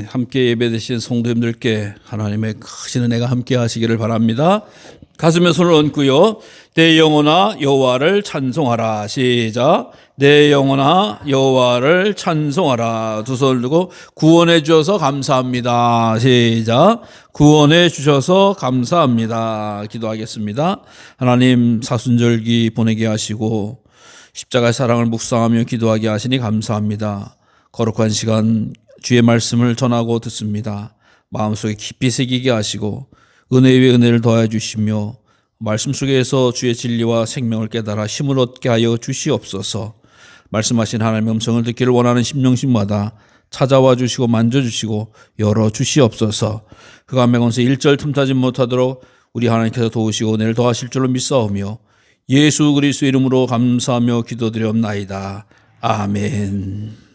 함께 예배드신 성도님들께 하나님의 크신 은혜가 함께 하시기를 바랍니다. 가슴에 손을 얹고요. 내 영혼아 여호와를 찬송하라. 시작. 내 영혼아 여호와를 찬송하라. 두 손을 들고 구원해 주셔서 감사합니다. 시작. 구원해 주셔서 감사합니다. 기도하겠습니다. 하나님 사순절기 보내게 하시고 십자가의 사랑을 묵상하며 기도하게 하시니 감사합니다. 거룩한 시간 주의 말씀을 전하고 듣습니다. 마음속에 깊이 새기게 하시고 은혜 위에 은혜를 더해 주시며 말씀 속에서 주의 진리와 생명을 깨달아 힘을 얻게 하여 주시옵소서. 말씀하신 하나님의 음성을 듣기를 원하는 심령심마다 찾아와 주시고 만져주시고 열어주시옵소서. 흑암의 권세 일절 틈타지 못하도록 우리 하나님께서 도우시고 은혜를 더하실 줄로 믿사오며 예수 그리스도 이름으로 감사하며 기도드리옵나이다. 아멘.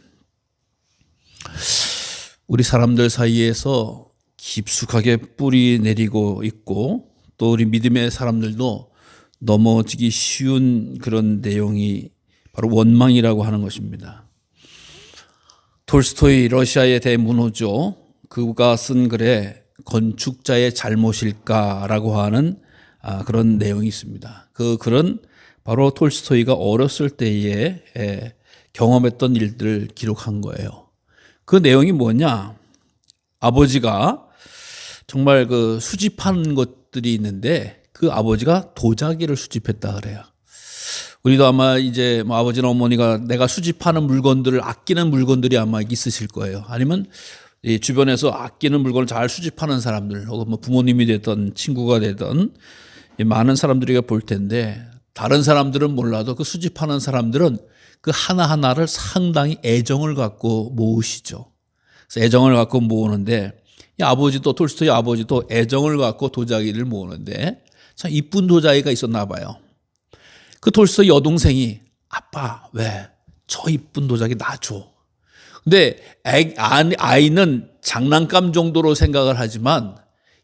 우리 사람들 사이에서 깊숙하게 뿌리 내리고 있고 또 우리 믿음의 사람들도 넘어지기 쉬운 그런 내용이 바로 원망이라고 하는 것입니다. 톨스토이 러시아의 대문호죠. 그가 쓴 글에 건축자의 잘못일까라고 하는 그런 내용이 있습니다. 그 글은 바로 톨스토이가 어렸을 때에 경험했던 일들을 기록한 거예요. 그 내용이 뭐냐? 아버지가 정말 그 수집한 것들이 있는데 그 아버지가 도자기를 수집했다 그래요. 우리도 아마 이제 뭐 아버지나 어머니가 내가 수집하는 물건들을 아끼는 물건들이 아마 있으실 거예요. 아니면 이 주변에서 아끼는 물건을 잘 수집하는 사람들, 혹은 뭐 부모님이 되든 친구가 되든 많은 사람들이 볼 텐데 다른 사람들은 몰라도 그 수집하는 사람들은 그 하나하나를 상당히 애정을 갖고 모으시죠. 그래서 애정을 갖고 모으는데 이 아버지도 톨스토이 아버지도 애정을 갖고 도자기를 모으는데 참 이쁜 도자기가 있었나 봐요. 그 톨스토이 여동생이 아빠 왜 저 이쁜 도자기 놔줘. 근데 아이는 장난감 정도로 생각을 하지만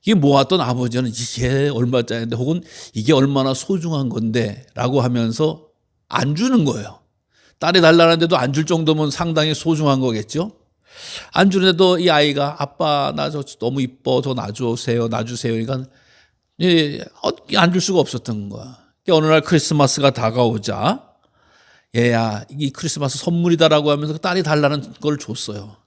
이게 모았던 아버지는 이게 얼마짜리인데 혹은 이게 얼마나 소중한 건데 라고 하면서 안 주는 거예요. 딸이 달라는데도 안 줄 정도면 상당히 소중한 거겠죠. 안 주는데도 이 아이가 아빠 나 저 너무 이뻐 저 놔주세요 그러니까 안 줄 수가 없었던 거야. 어느 날 크리스마스가 다가오자 얘야 이 크리스마스 선물이다라고 하면서 딸이 달라는 걸 줬어요.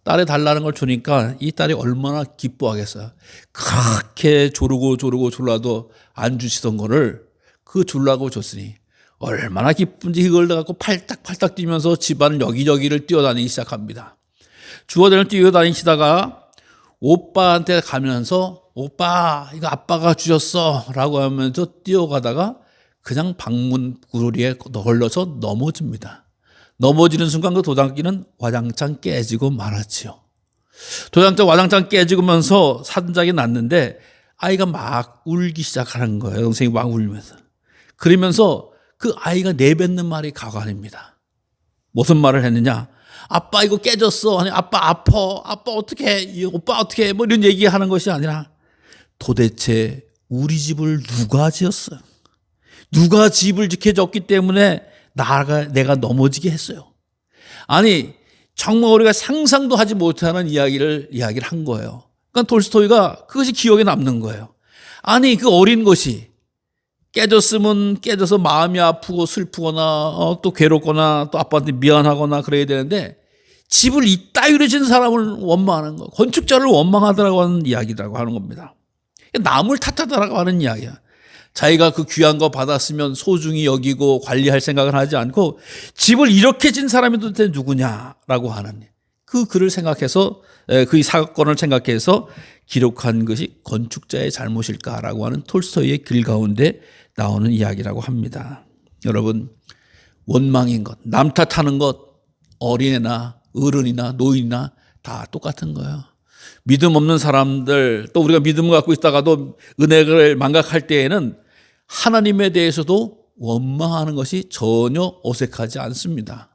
딸이 달라는 걸 주니까 이 딸이 얼마나 기뻐하겠어요. 그렇게 조르고 졸라도 안 주시던 거를 그 주려고 줬으니 얼마나 기쁜지 그걸 갖고 팔딱팔딱 뛰면서 집안을 여기저기를 뛰어다니기 시작합니다. 주어대를 뛰어다니시다가 오빠한테 가면서 오빠 이거 아빠가 주셨어 라고 하면서 뛰어가다가 그냥 방문 구리에 걸려서 넘어집니다. 넘어지는 순간 그 도장기는 와장창 깨지고 말았지요. 와장창 깨지면서 산작이 났는데 아이가 막 울기 시작하는 거예요. 동생이 막 울면서. 그러면서 그 아이가 내뱉는 말이 가관입니다. 무슨 말을 했느냐? 아빠 이거 깨졌어. 아니 아빠 아파. 아빠 어떻게 오빠 어떻게 뭐 이런 얘기하는 것이 아니라 도대체 우리 집을 누가 지었어요? 누가 집을 지켜줬기 때문에 내가 넘어지게 했어요. 아니 정말 우리가 상상도 하지 못하는 이야기를 한 거예요. 그러니까 톨스토이가 그것이 기억에 남는 거예요. 아니 그 어린 것이 깨졌으면 깨져서 마음이 아프고 슬프거나 또 괴롭거나 또 아빠한테 미안하거나 그래야 되는데 집을 이따위로 진 사람을 원망하는 거, 건축자를 원망하더라고 하는 이야기라고 하는 겁니다. 남을 탓하더라고 하는 이야기야. 자기가 그 귀한 거 받았으면 소중히 여기고 관리할 생각을 하지 않고 집을 이렇게 진 사람이 도대체 누구냐라고 하는 그 글을 생각해서 그 사건을 생각해서 기록한 것이 건축자의 잘못일까라고 하는 톨스토이의 글 가운데 나오는 이야기라고 합니다. 여러분 원망인 것, 남 탓하는 것 어린애나 어른이나 노인이나 다 똑같은 거예요. 믿음 없는 사람들 또 우리가 믿음을 갖고 있다가도 은혜를 망각할 때에는 하나님에 대해서도 원망하는 것이 전혀 어색하지 않습니다.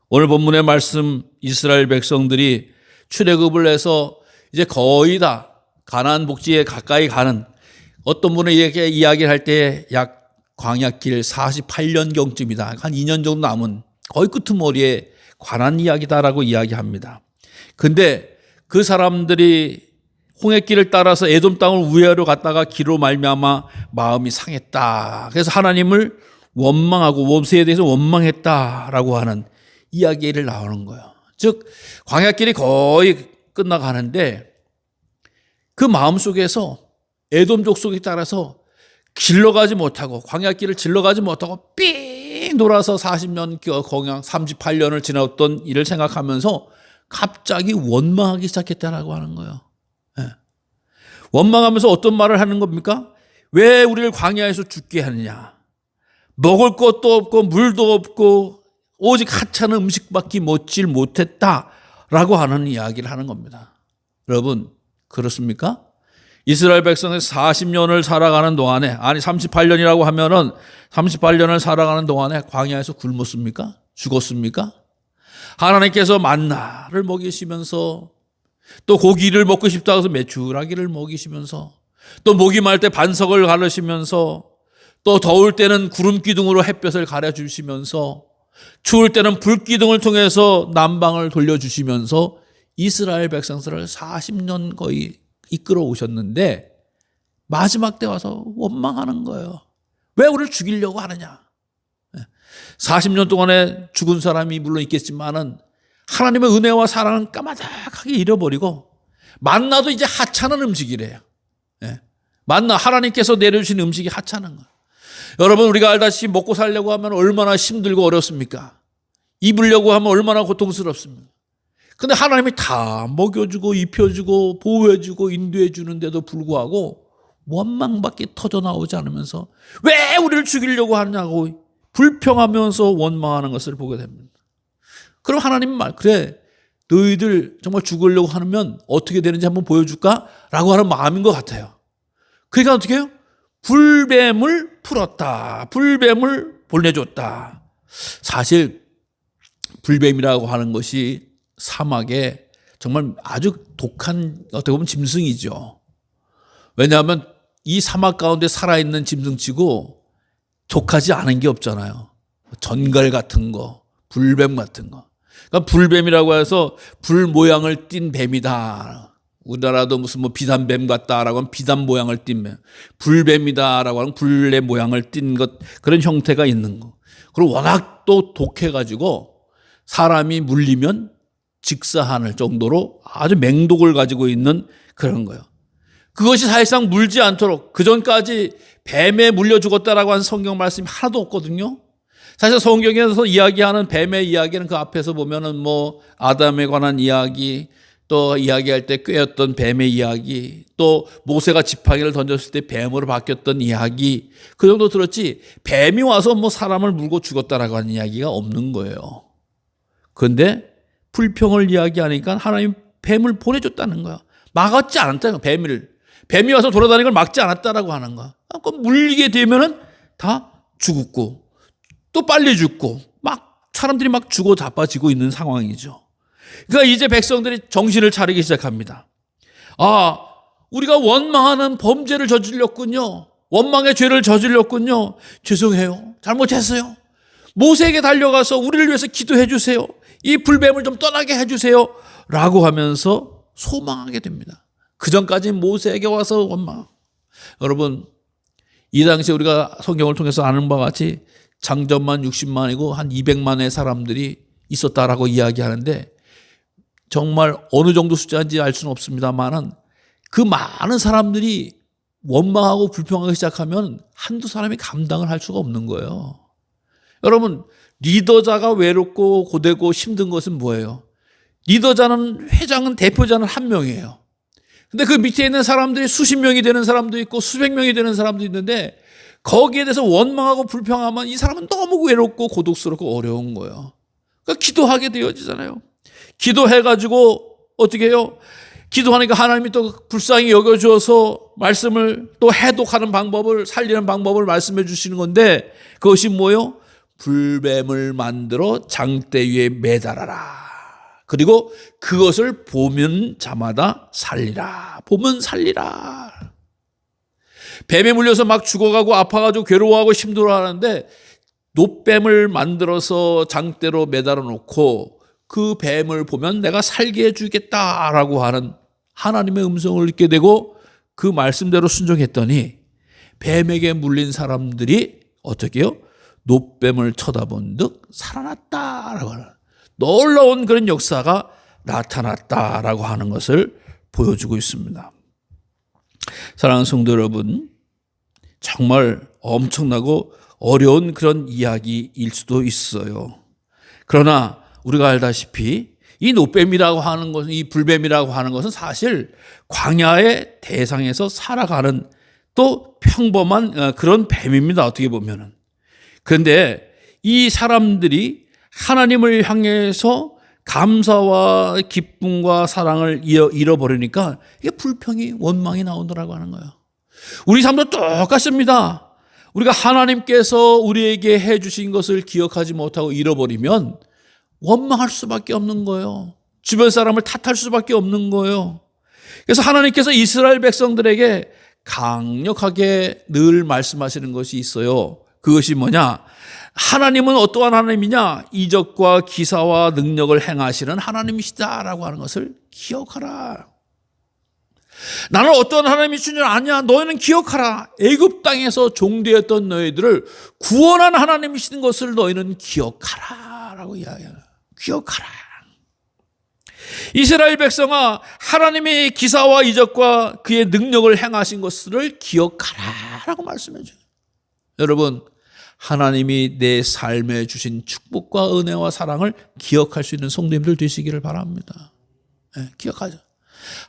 오늘 본문의 말씀 이스라엘 백성들이 출애굽을 해서 이제 거의 다 가나안 복지에 가까이 가는 어떤 분은 이렇게 이야기를 할 때 약 광야길 48년경쯤이다. 한 2년 정도 남은 거의 끄트머리에 관한 이야기다라고 이야기합니다. 근데 그 사람들이 홍해길을 따라서 에돔 땅을 우회하러 갔다가 기로 말미암아 마음이 상했다. 그래서 하나님을 원망하고 모세에 대해서 원망했다라고 하는 이야기를 나오는 거예요. 즉 광야길이 거의 끝나가는데 그 마음속에서 에돔족 속에 따라서 길러가지 못하고 광야길을 질러가지 못하고 삥 돌아서 40년 공양 38년을 지났던 일을 생각하면서 갑자기 원망하기 시작했다라고 하는 거예요. 네. 원망하면서 어떤 말을 하는 겁니까? 왜 우리를 광야에서 죽게 하느냐? 먹을 것도 없고 물도 없고 오직 하찮은 음식밖에 먹질 못했다라고 하는 이야기를 하는 겁니다. 여러분 그렇습니까? 이스라엘 백성이 40년을 살아가는 동안에, 아니 38년이라고 하면은 38년을 살아가는 동안에 광야에서 굶었습니까? 죽었습니까? 하나님께서 만나를 먹이시면서 또 고기를 먹고 싶다고 해서 메추라기를 먹이시면서 또 목이 말 때 반석을 가르시면서 또 더울 때는 구름 기둥으로 햇볕을 가려주시면서 추울 때는 불 기둥을 통해서 난방을 돌려주시면서 이스라엘 백성들을 40년 거의 이끌어 오셨는데 마지막 때 와서 원망하는 거예요. 왜 우리를 죽이려고 하느냐? 40년 동안에 죽은 사람이 물론 있겠지만은 하나님의 은혜와 사랑은 까마득하게 잃어버리고 만나도 이제 하찮은 음식이래요. 만나 하나님께서 내려주신 음식이 하찮은 거예요. 여러분 우리가 알다시피 먹고 살려고 하면 얼마나 힘들고 어렵습니까? 입으려고 하면 얼마나 고통스럽습니까? 근데 하나님이 다 먹여주고 입혀주고 보호해주고 인도해주는데도 불구하고 원망밖에 터져나오지 않으면서 왜 우리를 죽이려고 하느냐고 불평하면서 원망하는 것을 보게 됩니다. 그럼 하나님 말 그래 너희들 정말 죽으려고 하면 어떻게 되는지 한번 보여줄까? 라고 하는 마음인 것 같아요. 그러니까 어떻게 해요? 불뱀을 풀었다. 불뱀을 보내줬다. 사실 불뱀이라고 하는 것이 사막에 정말 아주 독한 어떻게 보면 짐승이죠. 왜냐하면 이 사막 가운데 살아있는 짐승치고 독하지 않은 게 없잖아요. 전갈 같은 거, 불뱀 같은 거. 그러니까 불뱀이라고 해서 불 모양을 띤 뱀이다. 우리나라도 무슨 뭐 비단뱀 같다라고 하면 비단 모양을 띤 뱀. 불뱀이다라고 하면 불의 모양을 띤 것, 그런 형태가 있는 거. 그리고 워낙 또 독해가지고 사람이 물리면 직사할 정도로 아주 맹독을 가지고 있는 그런 거예요. 그것이 사실상 물지 않도록 그전까지 뱀에 물려 죽었다라고 하는 성경 말씀이 하나도 없거든요. 사실 성경에서 이야기하는 뱀의 이야기는 그 앞에서 보면은 뭐 아담에 관한 이야기, 또 이야기할 때 꾀었던 뱀의 이야기, 또 모세가 지팡이를 던졌을 때 뱀으로 바뀌었던 이야기, 그 정도 들었지 뱀이 와서 뭐 사람을 물고 죽었다라고 하는 이야기가 없는 거예요. 그런데 불평을 이야기하니까 하나님 뱀을 보내줬다는 거야. 막았지 않았다는 거야. 뱀이 와서 돌아다니는 걸 막지 않았다라고 하는 거야. 그러니까 물리게 되면은 다 죽었고 또 빨리 죽고 막 사람들이 막 죽어 자빠지고 있는 상황이죠. 그러니까 이제 백성들이 정신을 차리기 시작합니다. 아, 우리가 원망하는 범죄를 저질렀군요. 원망의 죄를 저질렀군요. 죄송해요. 잘못했어요. 모세에게 달려가서 우리를 위해서 기도해 주세요. 이 불뱀을 좀 떠나게 해 주세요. 라고 하면서 소망하게 됩니다. 그전까지 모세에게 와서 원망. 여러분, 이 당시에 우리가 성경을 통해서 아는 바와 같이 장전만 60만이고 한 200만의 사람들이 있었다라고 이야기하는데 정말 어느 정도 숫자인지 알 수는 없습니다만은 그 많은 사람들이 원망하고 불평하기 시작하면 한두 사람이 감당을 할 수가 없는 거예요. 여러분, 리더자가 외롭고 고되고 힘든 것은 뭐예요? 리더자는, 회장은, 대표자는 한 명이에요. 근데 그 밑에 있는 사람들이 수십 명이 되는 사람도 있고 수백 명이 되는 사람도 있는데 거기에 대해서 원망하고 불평하면 이 사람은 너무 외롭고 고독스럽고 어려운 거예요. 그러니까 기도하게 되어지잖아요. 기도해가지고 어떻게 해요? 기도하니까 하나님이 또 불쌍히 여겨주어서 말씀을 또 해독하는 방법을, 살리는 방법을 말씀해 주시는 건데 그것이 뭐예요? 불뱀을 만들어 장대 위에 매달아라. 그리고 그것을 보면 자마다 살리라. 보면 살리라. 뱀에 물려서 막 죽어가고 아파가지고 괴로워하고 힘들어하는데 노뱀을 만들어서 장대로 매달아 놓고 그 뱀을 보면 내가 살게 해주겠다라고 하는 하나님의 음성을 듣게 되고 그 말씀대로 순종했더니 뱀에게 물린 사람들이 어떻게 해요? 노뱀을 쳐다본 듯 살아났다라고 하는 놀라운 그런 역사가 나타났다라고 하는 것을 보여주고 있습니다. 사랑하는 성도 여러분, 정말 엄청나고 어려운 그런 이야기일 수도 있어요. 그러나 우리가 알다시피 이 노뱀이라고 하는 것은, 이 불뱀이라고 하는 것은 사실 광야의 대상에서 살아가는 또 평범한 그런 뱀입니다. 어떻게 보면은. 그런데 이 사람들이 하나님을 향해서 감사와 기쁨과 사랑을 잃어버리니까 이게 불평이, 원망이 나오더라고 하는 거예요. 우리 삶도 똑같습니다. 우리가 하나님께서 우리에게 해주신 것을 기억하지 못하고 잃어버리면 원망할 수밖에 없는 거예요. 주변 사람을 탓할 수밖에 없는 거예요. 그래서 하나님께서 이스라엘 백성들에게 강력하게 늘 말씀하시는 것이 있어요. 그것이 뭐냐? 하나님은 어떠한 하나님이냐? 이적과 기사와 능력을 행하시는 하나님이시다라고 하는 것을 기억하라. 나는 어떠한 하나님이 줄 아냐? 너희는 기억하라. 애굽 땅에서 종되었던 너희들을 구원한 하나님이신 것을 너희는 기억하라라고 이야기해요. 기억하라. 이스라엘 백성아, 하나님의 기사와 이적과 그의 능력을 행하신 것을 기억하라라고 말씀해 줘요. 여러분, 하나님이 내 삶에 주신 축복과 은혜와 사랑을 기억할 수 있는 성도님들 되시기를 바랍니다. 네, 기억하죠.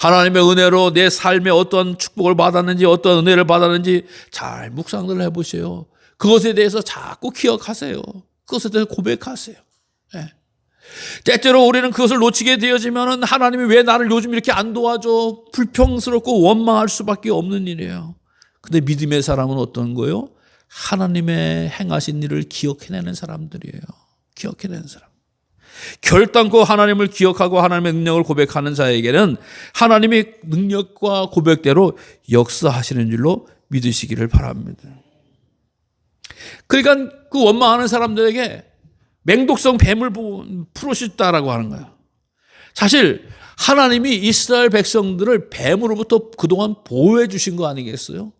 하나님의 은혜로 내 삶에 어떤 축복을 받았는지, 어떤 은혜를 받았는지 잘 묵상을 해보세요. 그것에 대해서 자꾸 기억하세요. 그것에 대해서 고백하세요. 네. 때때로 우리는 그것을 놓치게 되어지면 하나님이 왜 나를 요즘 이렇게 안 도와줘? 불평스럽고 원망할 수밖에 없는 일이에요. 근데 믿음의 사람은 어떤 거예요? 하나님의 행하신 일을 기억해내는 사람들이에요. 기억해내는 사람. 결단코 하나님을 기억하고 하나님의 능력을 고백하는 자에게는 하나님의 능력과 고백대로 역사하시는 줄로 믿으시기를 바랍니다. 그러니까 그 원망하는 사람들에게 맹독성 뱀을 풀어주셨다라고 하는 거예요. 사실 하나님이 이스라엘 백성들을 뱀으로부터 그동안 보호해 주신 거 아니겠어요?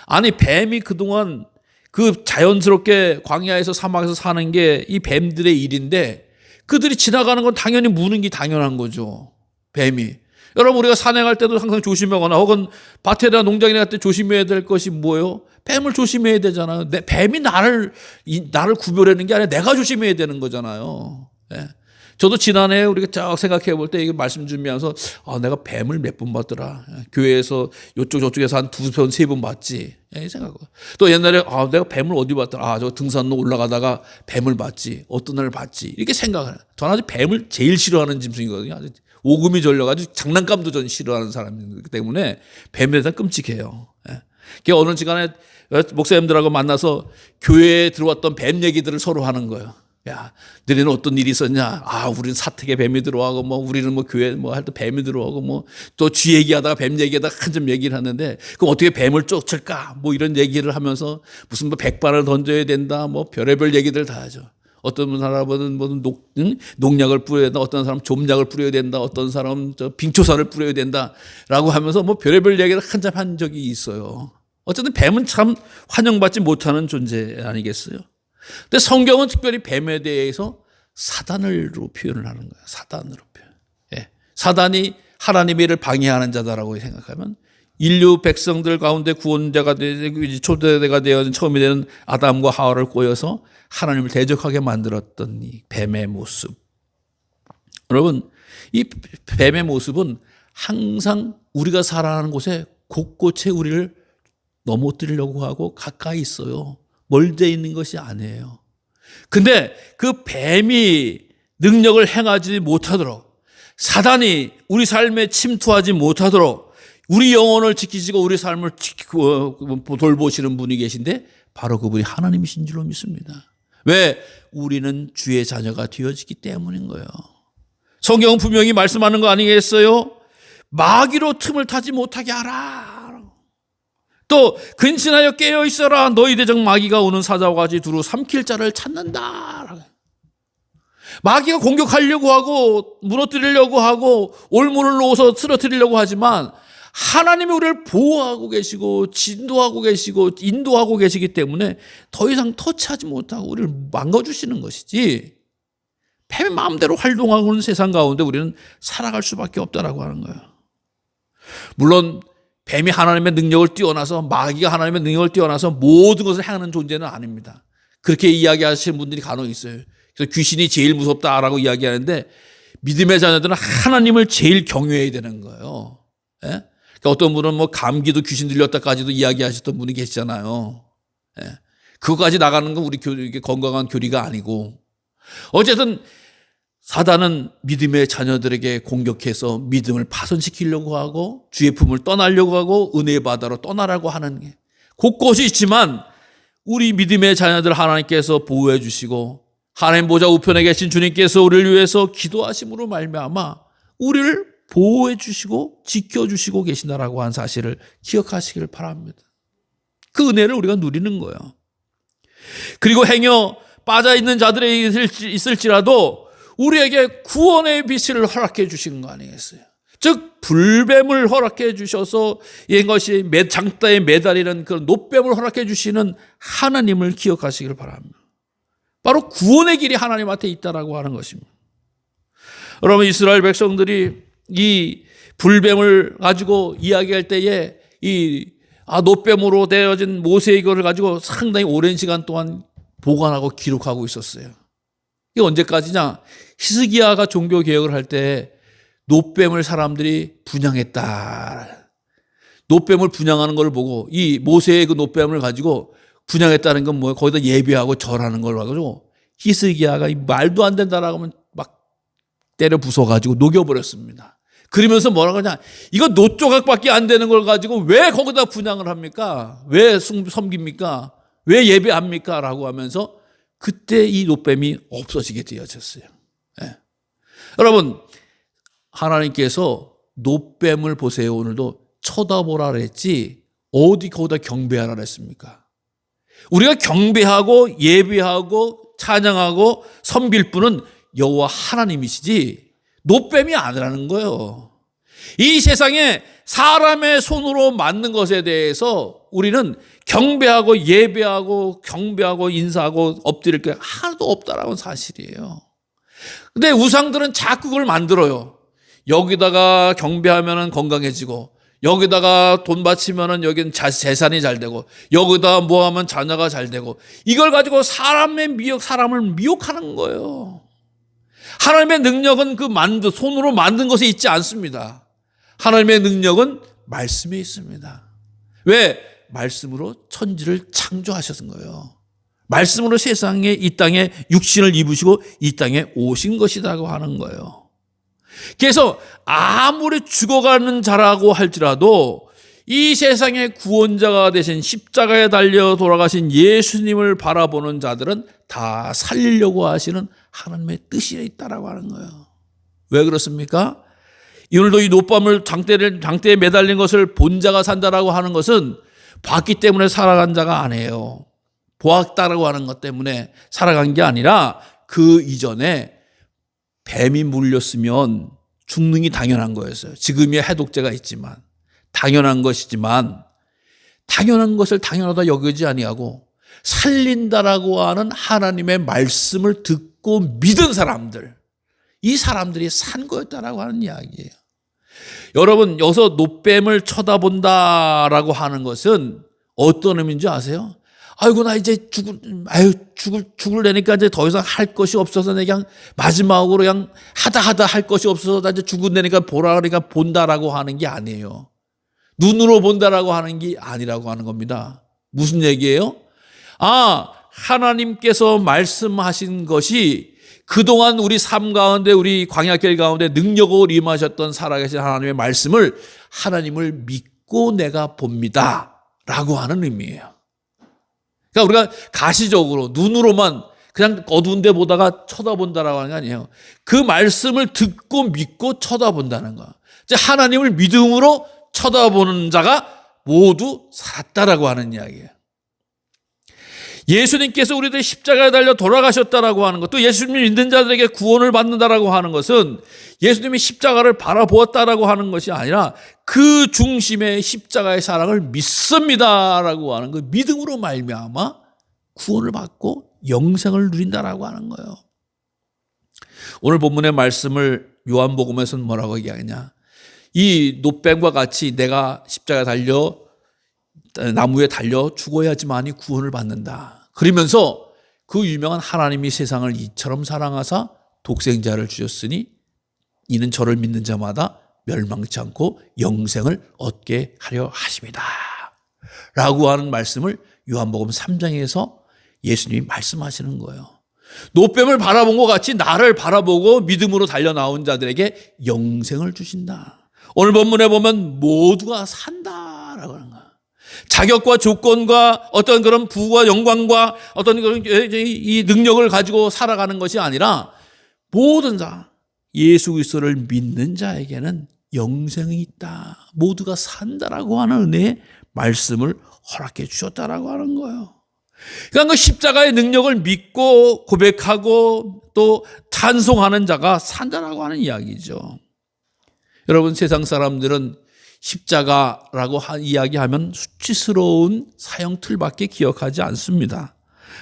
아니, 뱀이 그동안 그 자연스럽게 광야에서 사막에서 사는 게 이 뱀들의 일인데 그들이 지나가는 건 당연히 무는 게 당연한 거죠. 뱀이. 여러분, 우리가 산행할 때도 항상 조심하거나 혹은 밭에다 농장에 갈 때 조심해야 될 것이 뭐예요? 뱀을 조심해야 되잖아요. 뱀이 나를 구별하는 게 아니라 내가 조심해야 되는 거잖아요. 네. 저도 지난해 우리가 쫙 생각해 볼 때 이게 말씀 준비하면서 내가 뱀을 몇 번 봤더라. 교회에서 이쪽 저쪽에서 한 2번, 3번 봤지. 이 생각하고. 또 옛날에 내가 뱀을 어디 봤더라. 저 등산로 올라가다가 뱀을 봤지. 어떤 날 봤지. 이렇게 생각을 해요. 저는 아주 뱀을 제일 싫어하는 짐승이거든요. 아주 오금이 졸려가지고 장난감도 전 싫어하는 사람이기 때문에 뱀에 대해서 끔찍해요. 어느 시간에 목사님들하고 만나서 교회에 들어왔던 뱀 얘기들을 서로 하는 거예요. 야, 너희는 어떤 일이 있었냐? 우리는 사택에 뱀이 들어가고, 우리는 교회 할 때 뱀이 들어가고, 또 쥐 얘기하다가 뱀 얘기하다가 한점 얘기를 하는데, 그럼 어떻게 뱀을 쫓을까? 이런 얘기를 하면서 무슨 백발을 던져야 된다, 별의별 얘기들 다 하죠. 어떤 사람은 농약을 뿌려야 된다, 어떤 사람은 좀약을 뿌려야 된다, 어떤 사람은 빙초산을 뿌려야 된다라고 하면서 별의별 얘기를 한참 한 적이 있어요. 어쨌든 뱀은 참 환영받지 못하는 존재 아니겠어요? 근데 성경은 특별히 뱀에 대해서 사단으로 표현을 하는 거예요. 사단으로 표현. 예. 사단이 하나님의 일을 방해하는 자다라고 생각하면 인류 백성들 가운데 구원자가 초대가 되어 처음이 되는 아담과 하와를 꼬여서 하나님을 대적하게 만들었던 이 뱀의 모습. 여러분, 이 뱀의 모습은 항상 우리가 살아가는 곳에 곳곳에 우리를 넘어뜨리려고 하고 가까이 있어요. 멀리 있는 것이 아니에요. 근데 그 뱀이 능력을 행하지 못하도록, 사단이 우리 삶에 침투하지 못하도록 우리 영혼을 지키시고 우리 삶을 돌보시는 분이 계신데 바로 그분이 하나님이신 줄로 믿습니다. 왜? 우리는 주의 자녀가 되어지기 때문인 거예요. 성경은 분명히 말씀하는 거 아니겠어요? 마귀로 틈을 타지 못하게 하라. 또 근신하여 깨어 있어라. 너희 대적 마귀가 오는 사자와 같이 두루 삼킬 자를 찾는다. 마귀가 공격하려고 하고 무너뜨리려고 하고 올무를 놓아서 쓰러뜨리려고 하지만 하나님이 우리를 보호하고 계시고 진도하고 계시고 인도하고 계시기 때문에 더 이상 터치하지 못하고 우리를 망가주시는 것이지, 뱀의 마음대로 활동하고 있는 세상 가운데 우리는 살아갈 수밖에 없다라고 하는 거예요. 물론 뱀이 하나님의 능력을 뛰어나서, 마귀가 하나님의 능력을 뛰어나서 모든 것을 행하는 존재는 아닙니다. 그렇게 이야기하시는 분들이 간혹 있어요. 그래서 귀신이 제일 무섭다라고 이야기하는데, 믿음의 자녀들은 하나님을 제일 경외해야 되는 거예요. 예? 그러니까 어떤 분은 뭐 감기도 귀신 들렸다까지도 이야기하셨던 분이 계시잖아요. 예? 그거까지 나가는 건 우리 건강한 교리가 아니고, 어쨌든 사단은 믿음의 자녀들에게 공격해서 믿음을 파손시키려고 하고 주의 품을 떠나려고 하고 은혜의 바다로 떠나라고 하는 게 곳곳이 있지만, 우리 믿음의 자녀들 하나님께서 보호해 주시고 하나님 보좌 우편에 계신 주님께서 우리를 위해서 기도하심으로 말미암아 우리를 보호해 주시고 지켜주시고 계신다라고 한 사실을 기억하시기를 바랍니다. 그 은혜를 우리가 누리는 거예요. 그리고 행여 빠져있는 자들이 있을지라도 우리에게 구원의 빛을 허락해 주신 거 아니겠어요? 즉 불뱀을 허락해 주셔서 이것이 장대에 매달리는 그런 놋뱀을 허락해 주시는 하나님을 기억하시기를 바랍니다. 바로 구원의 길이 하나님한테 있다라고 하는 것입니다. 여러분, 이스라엘 백성들이 이 불뱀을 가지고 이야기할 때에 이 놋뱀으로 되어진 모세의 이거를 가지고 상당히 오랜 시간 동안 보관하고 기록하고 있었어요. 이게 언제까지냐? 히스기야가 종교 개혁을 할 때 놋뱀을 사람들이 분양했다. 놋뱀을 분양하는 걸 보고 이 모세의 그 놋뱀을 가지고 분양했다는 건 뭐예요? 거기다 예배하고 절하는 걸 가지고 히스기야가 말도 안 된다라고 하면 막 때려 부숴가지고 녹여버렸습니다. 그러면서 뭐라고 하냐? 이거 놋조각밖에 안 되는 걸 가지고 왜 거기다 분양을 합니까? 왜 섬깁니까? 왜 예배합니까? 라고 하면서 그때 이 놋뱀이 없어지게 되어졌어요. 예. 여러분, 하나님께서 놋뱀을 보세요. 오늘도 쳐다보라 그랬지 어디 거기다 경배하라 그랬습니까? 우리가 경배하고 예배하고 찬양하고 섬길 분은 여호와 하나님이시지 놋뱀이 아니라는 거예요. 이 세상에 사람의 손으로 만든 것에 대해서 우리는 경배하고 예배하고 경배하고 인사하고 엎드릴 게 하나도 없다라는 사실이에요. 근데 우상들은 자꾸 그걸 만들어요. 여기다가 경배하면 건강해지고, 여기다가 돈 바치면 여긴 재산이 잘 되고, 여기다 뭐 하면 자녀가 잘 되고, 이걸 가지고 사람을 미혹하는 거예요. 하나님의 능력은 손으로 만든 것에 있지 않습니다. 하나님의 능력은 말씀에 있습니다. 왜? 말씀으로 천지를 창조하셨은 거예요. 말씀으로 세상에, 이 땅에 육신을 입으시고 이 땅에 오신 것이라고 하는 거예요. 그래서 아무리 죽어가는 자라고 할지라도 이 세상의 구원자가 되신 십자가에 달려 돌아가신 예수님을 바라보는 자들은 다 살리려고 하시는 하나님의 뜻이 있다라고 하는 거예요. 왜 그렇습니까? 오늘도 이 놋뱀을 장대에 매달린 것을 본 자가 산다라고 하는 것은 봤기 때문에 살아간 자가 아니에요. 보았다라고 하는 것 때문에 살아간 게 아니라 그 이전에 뱀이 물렸으면 죽는 게 당연한 거였어요. 지금이야 해독제가 있지만 당연한 것이지만, 당연한 것을 당연하다 여기지 아니하고 살린다라고 하는 하나님의 말씀을 듣고 믿은 사람들, 이 사람들이 산 거였다라고 하는 이야기예요. 여러분, 여기서 놋뱀을 쳐다본다라고 하는 것은 어떤 의미인지 아세요? 아이고, 나 이제 죽을래니까 이제 더 이상 할 것이 없어서 내가 그냥 마지막으로 그냥 하다 할 것이 없어서 나 이제 죽을래니까 보라 그러니까 본다라고 하는 게 아니에요. 눈으로 본다라고 하는 게 아니라고 하는 겁니다. 무슨 얘기예요? 하나님께서 말씀하신 것이 그동안 우리 삶 가운데, 우리 광야길 가운데 능력으로 임하셨던 살아계신 하나님의 말씀을, 하나님을 믿고 내가 봅니다 라고 하는 의미예요. 그러니까 우리가 가시적으로 눈으로만 그냥 어두운 데 보다가 쳐다본다라고 하는 게 아니에요. 그 말씀을 듣고 믿고 쳐다본다는 거. 하나님을 믿음으로 쳐다보는 자가 모두 살았다라고 하는 이야기예요. 예수님께서 우리들 십자가에 달려 돌아가셨다라고 하는 것, 또 예수님 믿는 자들에게 구원을 받는다라고 하는 것은 예수님이 십자가를 바라보았다라고 하는 것이 아니라 그 중심의 십자가의 사랑을 믿습니다라고 하는 그 믿음으로 말미암아 구원을 받고 영생을 누린다라고 하는 거예요. 오늘 본문의 말씀을 요한복음에서는 뭐라고 얘기하냐? 이 노뱀과 같이 내가 십자가에 달려 나무에 달려 죽어야지만이 구원을 받는다. 그러면서 그 유명한 하나님이 세상을 이처럼 사랑하사 독생자를 주셨으니 이는 저를 믿는 자마다 멸망치 않고 영생을 얻게 하려 하십니다. 라고 하는 말씀을 요한복음 3장에서 예수님이 말씀하시는 거예요. 노뱀을 바라본 것 같이 나를 바라보고 믿음으로 달려 나온 자들에게 영생을 주신다. 오늘 본문에 보면 모두가 산다라고 하는 거예요. 자격과 조건과 어떤 그런 부와 영광과 어떤 그런 이 능력을 가지고 살아가는 것이 아니라 모든 자 예수 그리스도를 믿는 자에게는 영생이 있다. 모두가 산다라고 하는 은혜의 말씀을 허락해 주셨다라고 하는 거예요. 그러니까 그 십자가의 능력을 믿고 고백하고 또 찬송하는 자가 산다라고 하는 이야기죠. 여러분, 세상 사람들은 십자가라고 이야기하면 수치스러운 사형 틀밖에 기억하지 않습니다.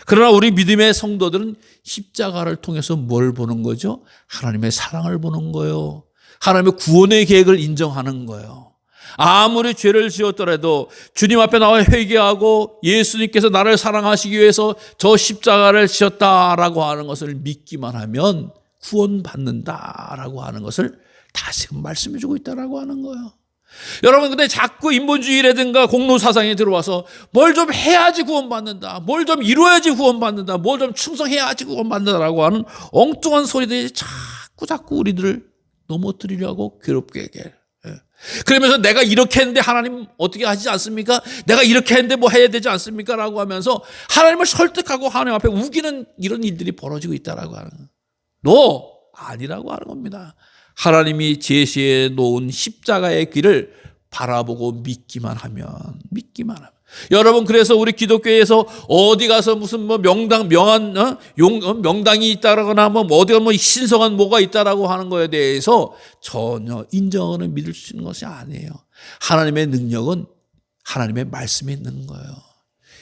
그러나 우리 믿음의 성도들은 십자가를 통해서 뭘 보는 거죠? 하나님의 사랑을 보는 거예요. 하나님의 구원의 계획을 인정하는 거예요. 아무리 죄를 지었더라도 주님 앞에 나와 회개하고 예수님께서 나를 사랑하시기 위해서 저 십자가를 지었다라고 하는 것을 믿기만 하면 구원받는다라고 하는 것을 다시금 말씀해 주고 있다라고 하는 거예요. 여러분, 근데 자꾸 인본주의라든가 공로사상에 들어와서 뭘 좀 해야지 구원받는다, 뭘 좀 이루어야지 구원받는다, 뭘 좀 충성해야지 구원받는다라고 하는 엉뚱한 소리들이 자꾸 우리들을 넘어뜨리려고 괴롭게 얘기해요. 그러면서 내가 이렇게 했는데 하나님 어떻게 하시지 않습니까? 내가 이렇게 했는데 뭐 해야 되지 않습니까? 라고 하면서 하나님을 설득하고 하나님 앞에 우기는 이런 일들이 벌어지고 있다라고 하는 거예요. 너 아니라고 하는 겁니다. 하나님이 제시해 놓은 십자가의 길을 바라보고 믿기만 하면. 여러분, 그래서 우리 기독교에서 어디 가서 무슨 뭐 명당이 있다거나 뭐 어디가 뭐 신성한 뭐가 있다라고 하는 거에 대해서 전혀 인정을 믿을 수 있는 것이 아니에요. 하나님의 능력은 하나님의 말씀에 있는 거예요.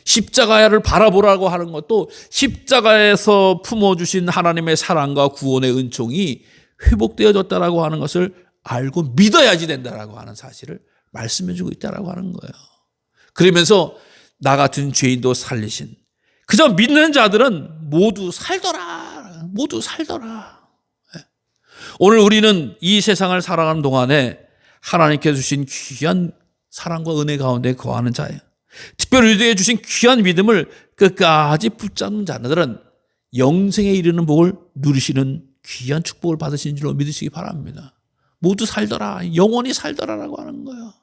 십자가를 바라보라고 하는 것도 십자가에서 품어주신 하나님의 사랑과 구원의 은총이 회복되어졌다라고 하는 것을 알고 믿어야지 된다라고 하는 사실을 말씀해주고 있다라고 하는 거예요. 그러면서 나 같은 죄인도 살리신, 그저 믿는 자들은 모두 살더라. 오늘 우리는 이 세상을 살아가는 동안에 하나님께서 주신 귀한 사랑과 은혜 가운데 거하는 자예요. 특별히 우리에게 주신 귀한 믿음을 끝까지 붙잡는 자들은 영생에 이르는 복을 누리시는 귀한 축복을 받으신 줄로 믿으시기 바랍니다. 모두 살더라, 영원히 살더라라고 하는 거예요.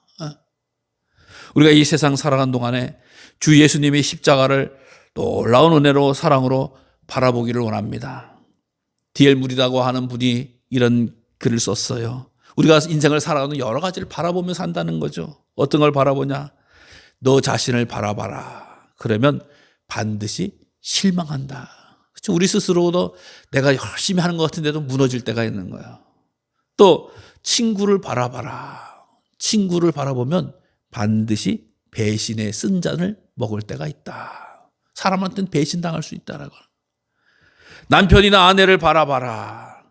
우리가 이 세상 살아가는 동안에 주 예수님의 십자가를 놀라운 은혜로 사랑으로 바라보기를 원합니다. D.L. 무리라고 하는 분이 이런 글을 썼어요. 우리가 인생을 살아가는 여러 가지를 바라보며 산다는 거죠. 어떤 걸 바라보냐? 너 자신을 바라봐라. 그러면 반드시 실망한다. 그렇죠? 우리 스스로도 내가 열심히 하는 것 같은데도 무너질 때가 있는 거예요. 또 친구를 바라봐라. 친구를 바라보면 반드시 배신의 쓴 잔을 먹을 때가 있다. 사람한테는 배신당할 수 있다라고. 남편이나 아내를 바라봐라.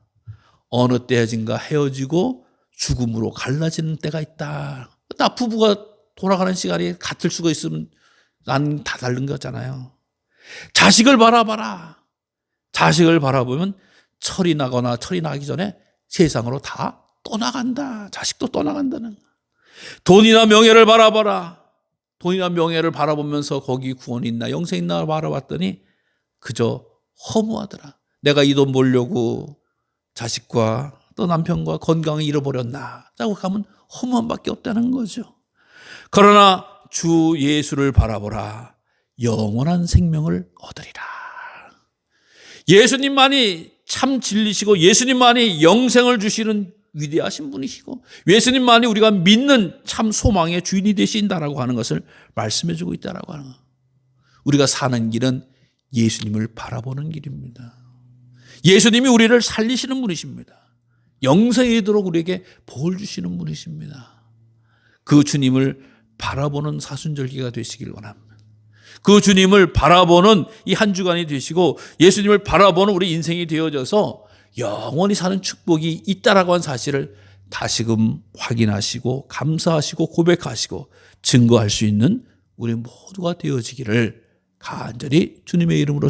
어느 때인가 헤어지고 죽음으로 갈라지는 때가 있다. 나 부부가 돌아가는 시간이 같을 수가 있으면 난 다 다른 거잖아요. 자식을 바라봐라. 자식을 바라보면 철이 나거나 철이 나기 전에 세상으로 다 떠나간다. 자식도 떠나간다는 거야. 돈이나 명예를 바라봐라. 돈이나 명예를 바라보면서 거기 구원이 있나 영생 있나 바라봤더니 그저 허무하더라. 내가 이 돈 벌려고 자식과 또 남편과 건강을 잃어버렸나 라고 하면 허무한 밖에 없다는 거죠. 그러나 주 예수를 바라보라. 영원한 생명을 얻으리라. 예수님만이 참 진리시고 예수님만이 영생을 주시는 위대하신 분이시고 예수님만이 우리가 믿는 참 소망의 주인이 되신다라고 하는 것을 말씀해 주고 있다라고 하는 거예요. 우리가 사는 길은 예수님을 바라보는 길입니다. 예수님이 우리를 살리시는 분이십니다. 영생에 이르도록 우리에게 복을 주시는 분이십니다. 그 주님을 바라보는 사순절기가 되시길 원합니다. 그 주님을 바라보는 이 한 주간이 되시고 예수님을 바라보는 우리 인생이 되어져서 영원히 사는 축복이 있다라고 하는 사실을 다시금 확인하시고 감사하시고 고백하시고 증거할 수 있는 우리 모두가 되어지기를 간절히 주님의 이름으로